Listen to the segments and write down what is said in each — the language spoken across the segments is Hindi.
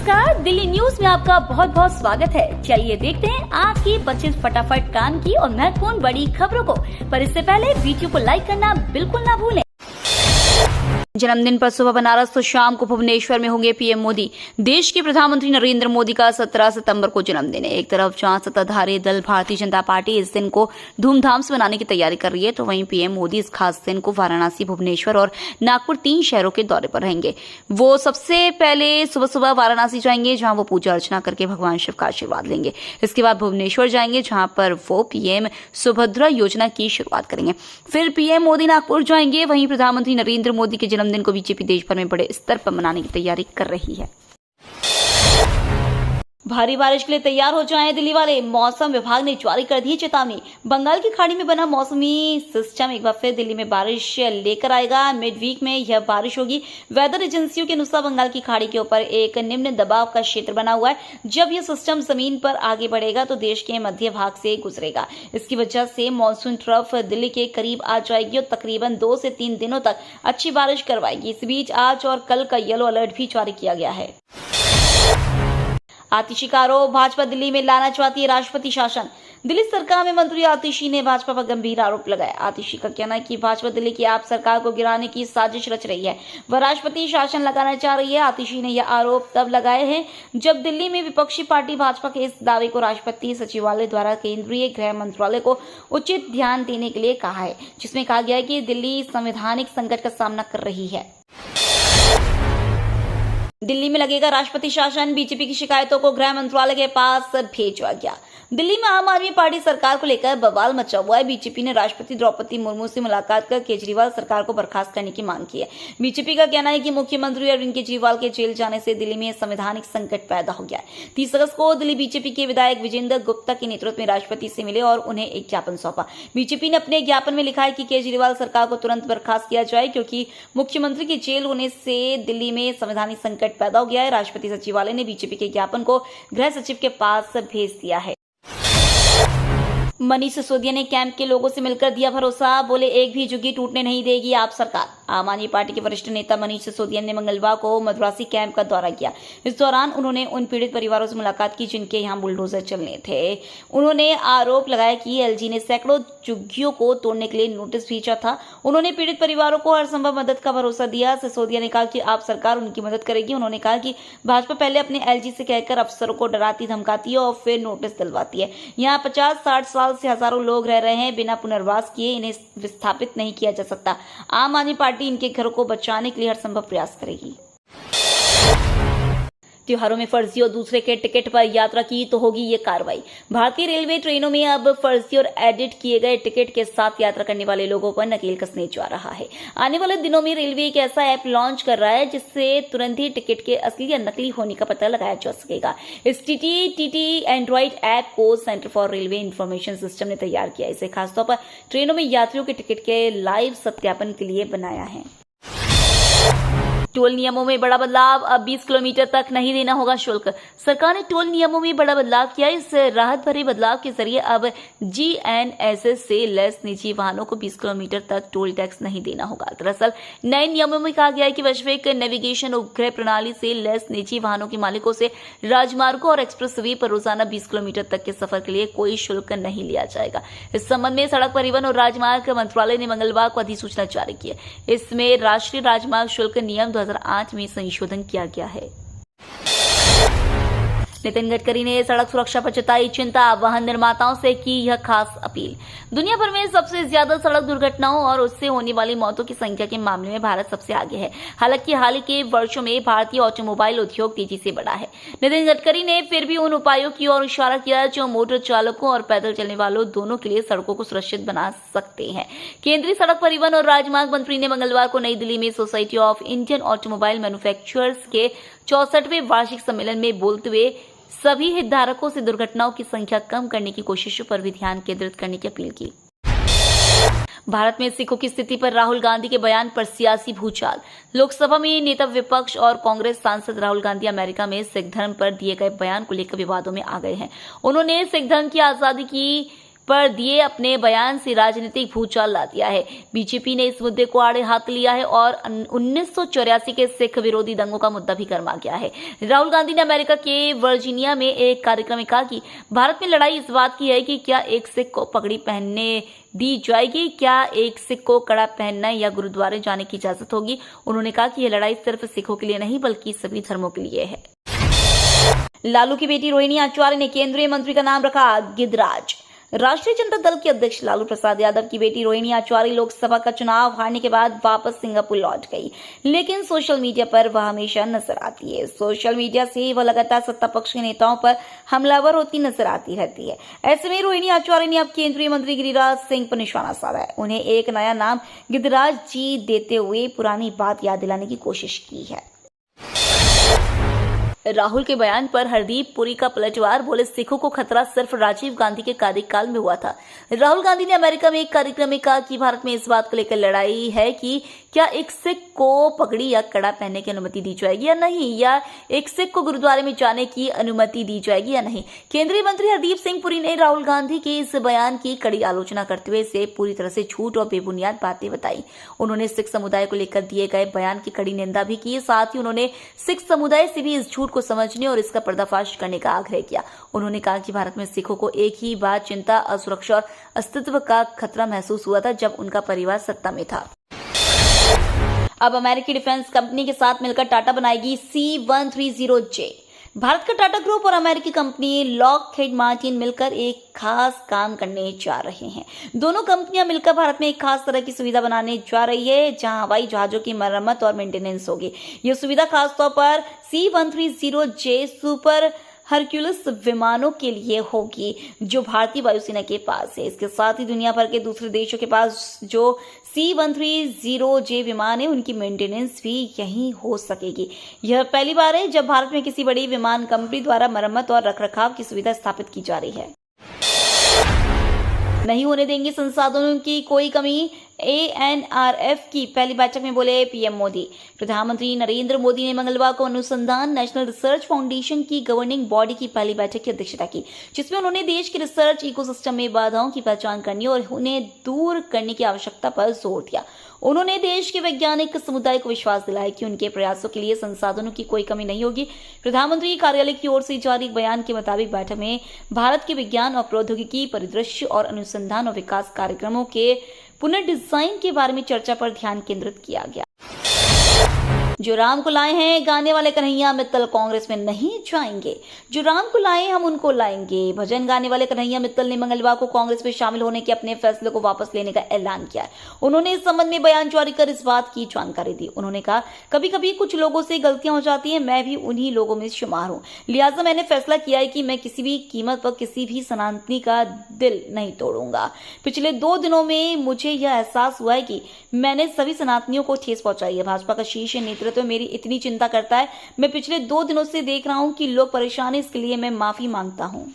नमस्कार, दिल्ली न्यूज में आपका बहुत बहुत स्वागत है। चलिए देखते हैं आज की 25 फटाफट काम की और महत्वपूर्ण बड़ी खबरों को। पर इससे पहले वीडियो को लाइक करना बिल्कुल ना भूलें। जन्मदिन पर सुबह बनारस तो शाम को भुवनेश्वर में होंगे पीएम मोदी। देश के प्रधानमंत्री नरेंद्र मोदी का 17 सितंबर को जन्मदिन है। एक तरफ जहां सत्ताधारी दल भारतीय जनता पार्टी इस दिन को धूमधाम से मनाने की तैयारी कर रही है, तो वहीं पीएम मोदी इस खास दिन को वाराणसी, भुवनेश्वर और नागपुर 3 शहरों के दौरे पर रहेंगे। वो सबसे पहले सुबह सुबह वाराणसी जाएंगे, जहां वो पूजा अर्चना करके भगवान शिव का आशीर्वाद लेंगे। इसके बाद भुवनेश्वर जाएंगे, जहां पर वो पीएम सुभद्रा योजना की शुरुआत करेंगे। फिर पीएम मोदी नागपुर जाएंगे। वहीं प्रधानमंत्री नरेंद्र मोदी के जन्मदिन को बीजेपी देश भर में बड़े स्तर पर मनाने की तैयारी कर रही है। भारी बारिश के लिए तैयार हो जाएं दिल्ली वाले। मौसम विभाग ने जारी कर दी चेतावनी। बंगाल की खाड़ी में बना मौसमी सिस्टम एक बार फिर दिल्ली में बारिश लेकर आएगा। मिड वीक में यह बारिश होगी। वेदर एजेंसियों के अनुसार बंगाल की खाड़ी के ऊपर एक निम्न दबाव का क्षेत्र बना हुआ है। जब यह सिस्टम जमीन पर आगे बढ़ेगा तो देश के मध्य भाग से गुजरेगा। इसकी वजह से मानसून ट्रफ दिल्ली के करीब आ जाएगी और तकरीबन 2 से 3 दिनों तक अच्छी बारिश करवाएगी। इस बीच आज और कल का येलो अलर्ट भी जारी किया गया है। आतिशी का आरोप, भाजपा दिल्ली में लाना चाहती है राष्ट्रपति शासन। दिल्ली सरकार में मंत्री आतिशी ने भाजपा पर गंभीर आरोप लगाया। आतिशी का कहना है कि भाजपा दिल्ली की आप सरकार को गिराने की साजिश रच रही है। वह राष्ट्रपति शासन लगाना चाह रही है। आतिशी ने यह आरोप तब लगाए हैं जब दिल्ली में विपक्षी पार्टी भाजपा के इस दावे को राष्ट्रपति सचिवालय द्वारा केंद्रीय गृह मंत्रालय को उचित ध्यान देने के लिए कहा है, जिसमें कहा गया है कि दिल्ली संवैधानिक संकट का सामना कर रही है। दिल्ली में लगेगा राष्ट्रपति शासन। बीजेपी की शिकायतों को गृह मंत्रालय के पास भेजा गया। दिल्ली में आम आदमी पार्टी सरकार को लेकर बवाल मचा हुआ है। बीजेपी ने राष्ट्रपति द्रौपदी मुर्मू से मुलाकात कर केजरीवाल सरकार को बर्खास्त करने की मांग की है। बीजेपी का कहना है कि मुख्यमंत्री अरविंद केजरीवाल के जेल जाने से दिल्ली में संवैधानिक संकट पैदा हो गया है। 30 अगस्त को दिल्ली बीजेपी के विधायक विजेंद्र गुप्ता के नेतृत्व में राष्ट्रपति से मिले और उन्हें एक ज्ञापन सौंपा। बीजेपी ने अपने ज्ञापन में लिखा है कि केजरीवाल सरकार को तुरंत बर्खास्त किया जाए, क्योंकि मुख्यमंत्री के जेल होने से दिल्ली में संवैधानिक संकट पैदा हो गया है। राष्ट्रपति सचिवालय ने बीजेपी के ज्ञापन को गृह सचिव के पास भेज दिया है। मनीष सिसोदिया ने कैंप के लोगों से मिलकर दिया भरोसा। बोले, एक भी झुग्गी टूटने नहीं देगी आप सरकार। आम आदमी पार्टी के वरिष्ठ नेता मनीष सिसोदिया ने मंगलवार को मदुरासी कैंप का दौरा किया। इस दौरान उन्होंने उन पीड़ित परिवारों से मुलाकात की जिनके यहां बुलडोजर चलने थे। उन्होंने आरोप लगाया कि एलजी ने सैकड़ों झुग्गियों को तोड़ने के लिए नोटिस भेजा था। उन्होंने पीड़ित परिवारों को हर संभव मदद का भरोसा दिया। सिसोदिया ने कहा कि आप सरकार उनकी मदद करेगी। उन्होंने कहा कि भाजपा पहले अपने एलजी से कहकर अफसरों को डराती धमकाती है और फिर नोटिस दिलवाती है। यहाँ 50-60 साल से हजारों लोग रह रहे हैं बिना पुनर्वास किए। इन्हें विस्थापित नहीं किया जा सकता। आम आदमी पार्टी इनके घरों को बचाने के लिए हर संभव प्रयास करेगी। त्योहारों में फर्जी और दूसरे के टिकट पर यात्रा की तो होगी ये कार्रवाई। भारतीय रेलवे ट्रेनों में अब फर्जी और एडिट किए गए टिकट के साथ यात्रा करने वाले लोगों पर नकेल कसने जा रहा है। आने वाले दिनों में रेलवे एक ऐसा ऐप लॉन्च कर रहा है जिससे तुरंत ही टिकट के असली या नकली होने का पता लगाया जा सकेगा। इस टीटी एंड्रॉइड ऐप को centre for railway information system ने तैयार किया। इसे खासतौर पर ट्रेनों में यात्रियों के टिकट के लाइव सत्यापन के लिए बनाया है। टोल नियमों में बड़ा बदलाव, अब 20 किलोमीटर तक नहीं देना होगा शुल्क। सरकार ने टोल नियमों में बड़ा बदलाव किया। इस राहत भरे बदलाव के जरिए अब जीएनएसएस से लेस निजी वाहनों को 20 किलोमीटर तक टोल टैक्स नहीं देना होगा। दरअसल नए नियमों में कहा गया है कि वैश्विक नेविगेशन उपग्रह प्रणाली से लेस निजी वाहनों के मालिकों से राजमार्गों और एक्सप्रेसवे पर रोजाना 20 किलोमीटर तक के सफर के लिए कोई शुल्क नहीं लिया जाएगा। इस संबंध में सड़क परिवहन और राजमार्ग मंत्रालय ने मंगलवार को अधिसूचना जारी की है। इसमें राष्ट्रीय राजमार्ग शुल्क नियम 2008 में संशोधन किया गया है। नितिन गडकरी ने सड़क सुरक्षा पर जताई चिंता। वाहन निर्माताओं से की यह खास अपील। दुनिया भर में सबसे ज्यादा सड़क दुर्घटनाओं और उससे होने वाली मौतों की संख्या के मामले में भारत सबसे आगे है। हालांकि हाल ही के वर्षों में भारतीय ऑटोमोबाइल उद्योग तेजी से बढ़ा है। नितिन गडकरी ने फिर भी उन उपायों की ओर इशारा किया जो मोटर चालकों और पैदल चलने वालों दोनों के लिए सड़कों को सुरक्षित बना सकते हैं। केंद्रीय सड़क परिवहन और राजमार्ग मंत्री ने मंगलवार को नई दिल्ली में society of Indian automobile manufacturers के 64वें वार्षिक सम्मेलन में बोलते हुए सभी हितधारकों से दुर्घटनाओं की संख्या कम करने की कोशिशों पर भी ध्यान केंद्रित करने की अपील की। भारत में सिखों की स्थिति पर राहुल गांधी के बयान पर सियासी भूचाल। लोकसभा में नेता विपक्ष और कांग्रेस सांसद राहुल गांधी अमेरिका में सिख धर्म पर दिए गए बयान को लेकर विवादों में आ गए हैं। उन्होंने सिख धर्म की आजादी की पर दिए अपने बयान से राजनीतिक भूचाल ला दिया है। बीजेपी ने इस मुद्दे को आड़े हाथ लिया है और 1984 के सिख विरोधी दंगों का मुद्दा भी गरमा गया है। राहुल गांधी ने अमेरिका के वर्जीनिया में एक कार्यक्रम में कहा कि भारत में लड़ाई इस बात की है कि क्या एक सिख को पगड़ी पहनने दी जाएगी, क्या एक सिख को कड़ा पहनना या गुरुद्वारे जाने की इजाजत होगी। उन्होंने कहा कि यह लड़ाई सिर्फ सिखों के लिए नहीं बल्कि सभी धर्मों के लिए है। लालू की बेटी रोहिणी आचार्य ने केंद्रीय मंत्री का नाम रखा गिदराज। राष्ट्रीय जनता दल के अध्यक्ष लालू प्रसाद यादव की बेटी रोहिणी आचार्य लोकसभा का चुनाव हारने के बाद वापस सिंगापुर लौट गई, लेकिन सोशल मीडिया पर वह हमेशा नजर आती है। सोशल मीडिया से वह लगातार सत्ता पक्ष के नेताओं पर हमलावर होती नजर आती रहती है। ऐसे में रोहिणी आचार्य ने अब केंद्रीय मंत्री गिरिराज सिंह पर निशाना साधा है। उन्हें एक नया नाम गिदराज जी देते हुए पुरानी बात याद दिलाने की कोशिश की है। राहुल के बयान पर हरदीप पुरी का पलटवार, बोले सिखों को खतरा सिर्फ राजीव गांधी के कार्यकाल में हुआ था। राहुल गांधी ने अमेरिका में एक कार्यक्रम में कहा कि भारत में इस बात को लेकर लड़ाई है कि क्या एक सिख को पगड़ी या कड़ा पहनने की अनुमति दी जाएगी या नहीं, या एक सिख को गुरुद्वारे में जाने की अनुमति दी जाएगी या नहीं। केंद्रीय मंत्री हरदीप सिंह पुरी ने राहुल गांधी के इस बयान की कड़ी आलोचना करते हुए इसे पूरी तरह से झूठ और बेबुनियाद बातें बताई। उन्होंने सिख समुदाय को लेकर दिए गए बयान की कड़ी निंदा भी की। साथ ही उन्होंने सिख समुदाय से भी इस झूठ को समझने और इसका पर्दाफाश करने का आग्रह किया। उन्होंने कहा कि भारत में सिखों को एक ही बार चिंता, असुरक्षा और अस्तित्व का खतरा महसूस हुआ था जब उनका परिवार सत्ता में था। अब अमेरिकी डिफेंस कंपनी के साथ मिलकर टाटा बनाएगी C-130J। भारत का टाटा ग्रुप और अमेरिकी कंपनी लॉकहीड मार्टिन मिलकर एक खास काम करने जा रहे हैं। दोनों कंपनियां मिलकर भारत में एक खास तरह की सुविधा बनाने जा रही है जहां हवाई जहाजों की मरम्मत और मेंटेनेंस होगी। यह सुविधा खासतौर पर C-130J सुपर हरक्यूलिस विमानों के लिए होगी जो भारतीय वायुसेना के पास है। इसके साथ ही दुनिया भर के दूसरे देशों के पास जो C-130J विमान है उनकी मेंटेनेंस भी यहीं हो सकेगी। यह पहली बार है जब भारत में किसी बड़ी विमान कंपनी द्वारा मरम्मत और रखरखाव की सुविधा स्थापित की जा रही है। नहीं होने देंगे संसाधनों की कोई कमी, ANRF की पहली बैठक में बोले पीएम मोदी। प्रधानमंत्री नरेंद्र मोदी ने मंगलवार को अनुसंधान नेशनल रिसर्च फाउंडेशन की गवर्निंग बॉडी की पहली बैठक की अध्यक्षता की, जिसमें उन्होंने देश के रिसर्च इकोसिस्टम में बाधाओं की पहचान करने और उन्हें दूर करने की आवश्यकता पर जोर दिया। उन्होंने देश के वैज्ञानिक समुदाय को विश्वास दिलाया कि उनके प्रयासों के लिए संसाधनों की कोई कमी नहीं होगी। प्रधानमंत्री कार्यालय की ओर से जारी बयान के मुताबिक बैठक में भारत के विज्ञान और प्रौद्योगिकी परिदृश्य और अनुसंधान और विकास कार्यक्रमों के पुनर्डिजाइन के बारे में चर्चा पर ध्यान केंद्रित किया गया। जो राम को लाए हैं गाने वाले कन्हैया मित्तल कांग्रेस में नहीं जाएंगे। जो राम को लाए हम उनको लाएंगे। भजन गाने वाले कन्हैया मित्तल ने मंगलवार को कांग्रेस में शामिल होने के अपने फैसले को वापस लेने का ऐलान किया है। उन्होंने इस संबंध में बयान जारी कर इस बात की जानकारी दी। उन्होंने कहा, कभी कभी कुछ लोगों से गलतियां हो जाती हैं, मैं भी उन्हीं लोगों में शुमार हूं। लिहाजा मैंने फैसला किया है कि मैं किसी भी कीमत पर किसी भी सनातनी का दिल नहीं तोड़ूंगा। पिछले 2 दिनों में मुझे यह एहसास हुआ है कि मैंने सभी सनातनियों को ठेस पहुंचाई है। भाजपा का शीर्ष नेतृत्व मेरी इतनी चिंता करता है। मैं पिछले 2 दिनों से देख रहा हूं कि लोग परेशान हैं, इसके लिए मैं माफी मांगता हूं।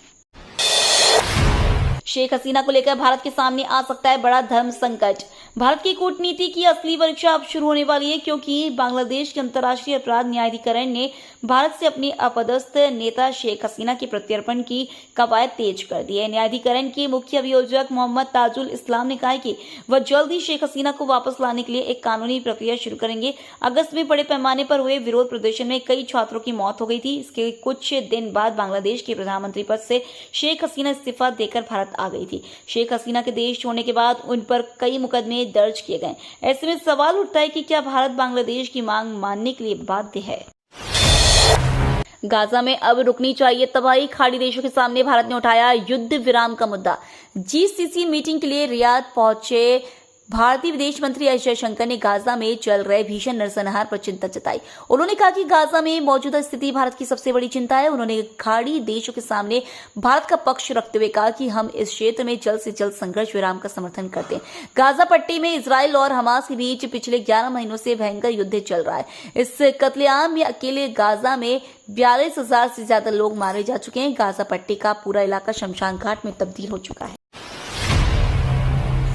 शेख हसीना को लेकर भारत के सामने आ सकता है बड़ा धर्म संकट। भारत की कूटनीति की असली परीक्षा अब शुरू होने वाली है, क्योंकि बांग्लादेश के अंतर्राष्ट्रीय अपराध न्यायाधिकरण ने भारत से अपनी अपदस्थ नेता शेख हसीना के प्रत्यर्पण की कवायद तेज कर दी है। न्यायाधिकरण के मुख्य अभियोजक मोहम्मद ताजुल इस्लाम ने कहा है कि वह जल्द ही शेख हसीना को वापस लाने के लिए एक कानूनी प्रक्रिया शुरू करेंगे। अगस्त में बड़े पैमाने पर हुए विरोध प्रदर्शन में कई छात्रों की मौत हो गई थी। इसके कुछ दिन बाद बांग्लादेश के प्रधानमंत्री पद से शेख हसीना इस्तीफा देकर भारत आ गई थी। शेख हसीना के देश छोड़ने के बाद उन पर कई मुकदमे दर्ज किए गए। ऐसे में सवाल उठता है कि क्या भारत बांग्लादेश की मांग मानने के लिए बाध्य है। गाजा में अब रुकनी चाहिए तबाही। खाड़ी देशों के सामने भारत ने उठाया युद्ध विराम का मुद्दा। GCC मीटिंग के लिए रियाद पहुंचे भारतीय विदेश मंत्री एस जयशंकर ने गाजा में चल रहे भीषण नरसंहार पर चिंता जताई। उन्होंने कहा कि गाजा में मौजूदा स्थिति भारत की सबसे बड़ी चिंता है। उन्होंने खाड़ी देशों के सामने भारत का पक्ष रखते हुए कहा कि हम इस क्षेत्र में जल्द से जल्द संघर्ष विराम का समर्थन करते हैं। गाजा पट्टी में इजराइल और हमास के बीच पिछले 11 महीनों से भयंकर युद्ध चल रहा है। इस कत्लेआम में अकेले गाजा में 42,000 से ज्यादा लोग मारे जा चुके हैं। गाजा पट्टी का पूरा इलाका शमशान घाट में तब्दील हो चुका है।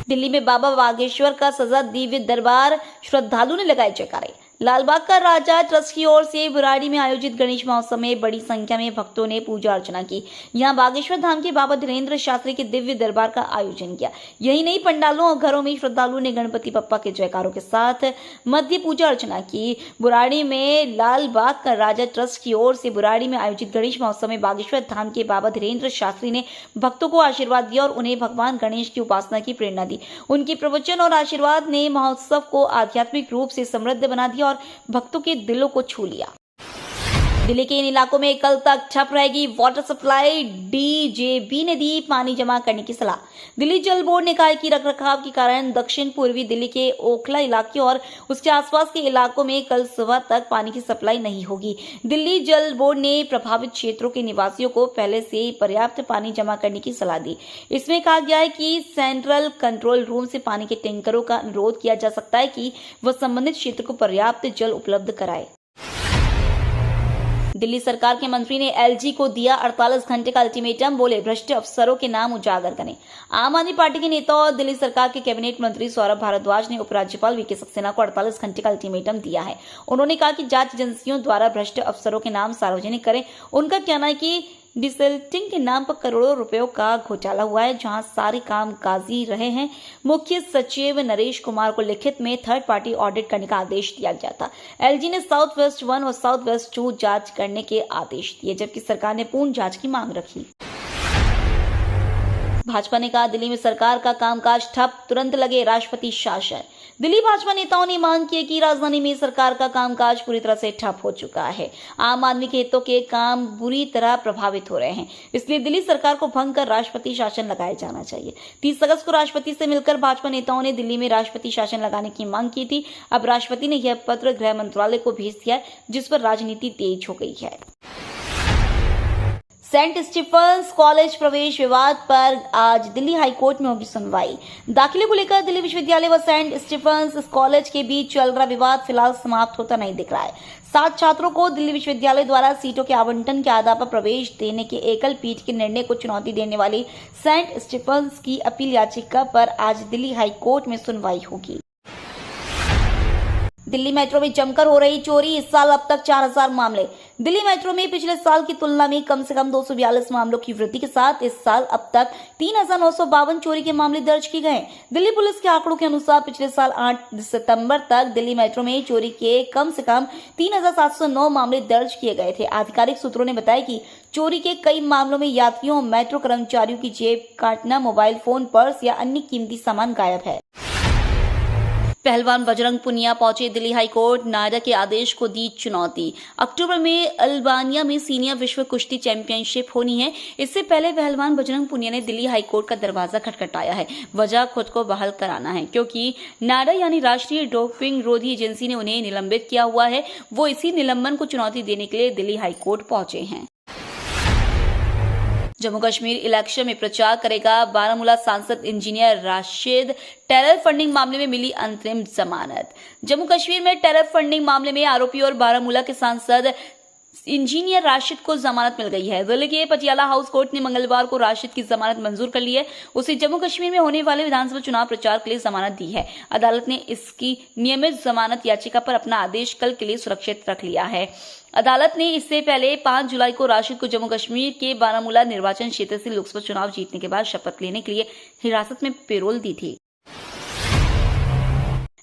दिल्ली में बाबा बागेश्वर का सजा दिव्य दरबार, श्रद्धालु ने लगाए जयकारे। लालबाग का राजा ट्रस्ट की ओर से बुराड़ी में आयोजित गणेश महोत्सव में बड़ी संख्या में भक्तों ने पूजा अर्चना की। यहां बागेश्वर धाम के बाबा धीरेन्द्र शास्त्री के दिव्य दरबार का आयोजन किया। यही नहीं, पंडालों और घरों में श्रद्धालुओं ने गणपति बप्पा के जयकारों के साथ मध्य पूजा अर्चना की। बुराड़ी में लालबाग का राजा ट्रस्ट की ओर से बुराड़ी में आयोजित गणेश महोत्सव में बागेश्वर धाम के बाबा धीरेन्द्र शास्त्री ने भक्तों को आशीर्वाद दिया और उन्हें भगवान गणेश की उपासना की प्रेरणा दी। उनके प्रवचन और आशीर्वाद ने महोत्सव को आध्यात्मिक रूप से समृद्ध बना दिया और भक्तों के दिलों को छू लिया। दिल्ली के इन इलाकों में कल तक ठप रहेगी वाटर सप्लाई। डीजेबी ने दी पानी जमा करने की सलाह। दिल्ली जल बोर्ड ने कहा कि रखरखाव के कारण दक्षिण पूर्वी दिल्ली के ओखला इलाके और उसके आसपास के इलाकों में कल सुबह तक पानी की सप्लाई नहीं होगी। दिल्ली जल बोर्ड ने प्रभावित क्षेत्रों के निवासियों को पहले से ही पर्याप्त पानी जमा करने की सलाह दी। इसमें कहा गया है कि सेंट्रल कंट्रोल रूम से पानी के टैंकरों का अनुरोध किया जा सकता है कि वह संबंधित क्षेत्र को पर्याप्त जल उपलब्ध कराए। दिल्ली सरकार के मंत्री ने एलजी को दिया 48 घंटे का अल्टीमेटम, बोले भ्रष्ट अफसरों के नाम उजागर करें। आम आदमी पार्टी के नेता और दिल्ली सरकार के कैबिनेट मंत्री सौरभ भारद्वाज ने उपराज्यपाल वीके सक्सेना को 48 घंटे का अल्टीमेटम दिया है। उन्होंने कहा कि जांच एजेंसियों द्वारा भ्रष्ट अफसरों के नाम सार्वजनिक करें। उनका कहना है कि डिसल्टिंग के नाम पर करोड़ों रुपयों का घोटाला हुआ है, जहां सारे काम काजी रहे हैं। मुख्य सचिव नरेश कुमार को लिखित में थर्ड पार्टी ऑडिट करने का आदेश दिया गया था। एलजी ने साउथ वेस्ट 1 और साउथ वेस्ट 2 जांच करने के आदेश दिए, जबकि सरकार ने पूर्ण जांच की मांग रखी। भाजपा ने कहा दिल्ली में सरकार का कामकाज ठप, तुरंत लगे राष्ट्रपति शासन। दिल्ली भाजपा नेताओं ने मांग की कि राजधानी में सरकार का कामकाज पूरी तरह से ठप हो चुका है। आम आदमी के हितों के काम बुरी तरह प्रभावित हो रहे हैं, इसलिए दिल्ली सरकार को भंग कर राष्ट्रपति शासन लगाया जाना चाहिए। 30 अगस्त को राष्ट्रपति से मिलकर भाजपा नेताओं ने दिल्ली में राष्ट्रपति शासन लगाने की मांग की थी। अब राष्ट्रपति ने यह पत्र गृह मंत्रालय को भेज दिया है, जिस पर राजनीति तेज हो गई है। सेंट स्टीफंस कॉलेज प्रवेश विवाद पर आज दिल्ली हाईकोर्ट में होगी सुनवाई। दाखिले को लेकर दिल्ली विश्वविद्यालय व सेंट स्टीफंस कॉलेज के बीच चल रहा विवाद फिलहाल समाप्त होता नहीं दिख रहा है। 7 छात्रों को दिल्ली विश्वविद्यालय द्वारा सीटों के आवंटन के आधार पर प्रवेश देने के एकल पीठ के निर्णय को चुनौती देने वाली सेंट स्टीफंस की अपील याचिका पर आज दिल्ली हाईकोर्ट में सुनवाई होगी। दिल्ली मेट्रो में जमकर हो रही चोरी, इस साल अब तक 4000 मामले। दिल्ली मेट्रो में पिछले साल की तुलना में कम से कम 242 मामलों की वृद्धि के साथ इस साल अब तक 3952 चोरी के मामले दर्ज किए गए। दिल्ली पुलिस के आंकड़ों के अनुसार पिछले साल 8 सितंबर तक दिल्ली मेट्रो में चोरी के कम से कम 3709 मामले दर्ज किए गए थे। आधिकारिक सूत्रों ने बताया कि चोरी के कई मामलों में यात्रियों और मेट्रो कर्मचारियों की जेब काटना, मोबाइल फोन, पर्स या अन्य कीमती सामान गायब है। पहलवान बजरंग पुनिया पहुंचे दिल्ली हाईकोर्ट, नोएडा के आदेश को दी चुनौती। अक्टूबर में अल्बानिया में सीनियर विश्व कुश्ती चैंपियनशिप होनी है। इससे पहले पहलवान बजरंग पुनिया ने दिल्ली हाईकोर्ट का दरवाजा खटखटाया है। वजह खुद को बहाल कराना है, क्योंकि नोएडा यानी राष्ट्रीय डोपिंग रोधी एजेंसी ने उन्हें निलंबित किया हुआ है। वो इसी निलंबन को चुनौती देने के लिए दिल्ली हाईकोर्ट पहुंचे हैं। जम्मू कश्मीर इलेक्शन में प्रचार करेगा बारामूला सांसद इंजीनियर राशिद। टेरर फंडिंग मामले में मिली अंतरिम जमानत। जम्मू कश्मीर में टेरर फंडिंग मामले में आरोपी और बारामूला के सांसद इंजीनियर राशिद को जमानत मिल गई है। दिल्ली के पटियाला हाउस कोर्ट ने मंगलवार को राशिद की जमानत मंजूर कर ली है। उसे जम्मू कश्मीर में होने वाले विधानसभा चुनाव प्रचार के लिए जमानत दी है। अदालत ने इसकी नियमित जमानत याचिका पर अपना आदेश कल के लिए सुरक्षित रख लिया है। अदालत ने इससे पहले 5 जुलाई को राशिद को जम्मू कश्मीर के बारामूला निर्वाचन क्षेत्र से लोकसभा चुनाव जीतने के बाद शपथ लेने के लिए हिरासत में पैरोल दी थी।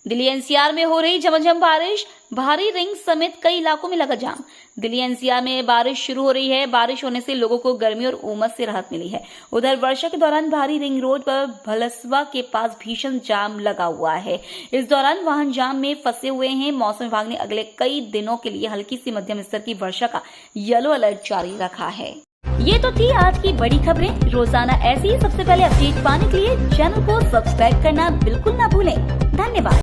दिल्ली एनसीआर में हो रही झमाझम बारिश, भारी रिंग समेत कई इलाकों में लगा जाम। दिल्ली एनसीआर में बारिश शुरू हो रही है। बारिश होने से लोगों को गर्मी और उमस से राहत मिली है। उधर वर्षा के दौरान भारी रिंग रोड पर भलसवा के पास भीषण जाम लगा हुआ है। इस दौरान वाहन जाम में फंसे हुए हैं। मौसम विभाग ने अगले कई दिनों के लिए हल्की से मध्यम स्तर की वर्षा का येलो अलर्ट जारी रखा है। ये तो थी आज की बड़ी खबरें। रोजाना ऐसी ही सबसे पहले अपडेट पाने के लिए चैनल को सब्सक्राइब करना बिल्कुल ना भूलें। धन्यवाद।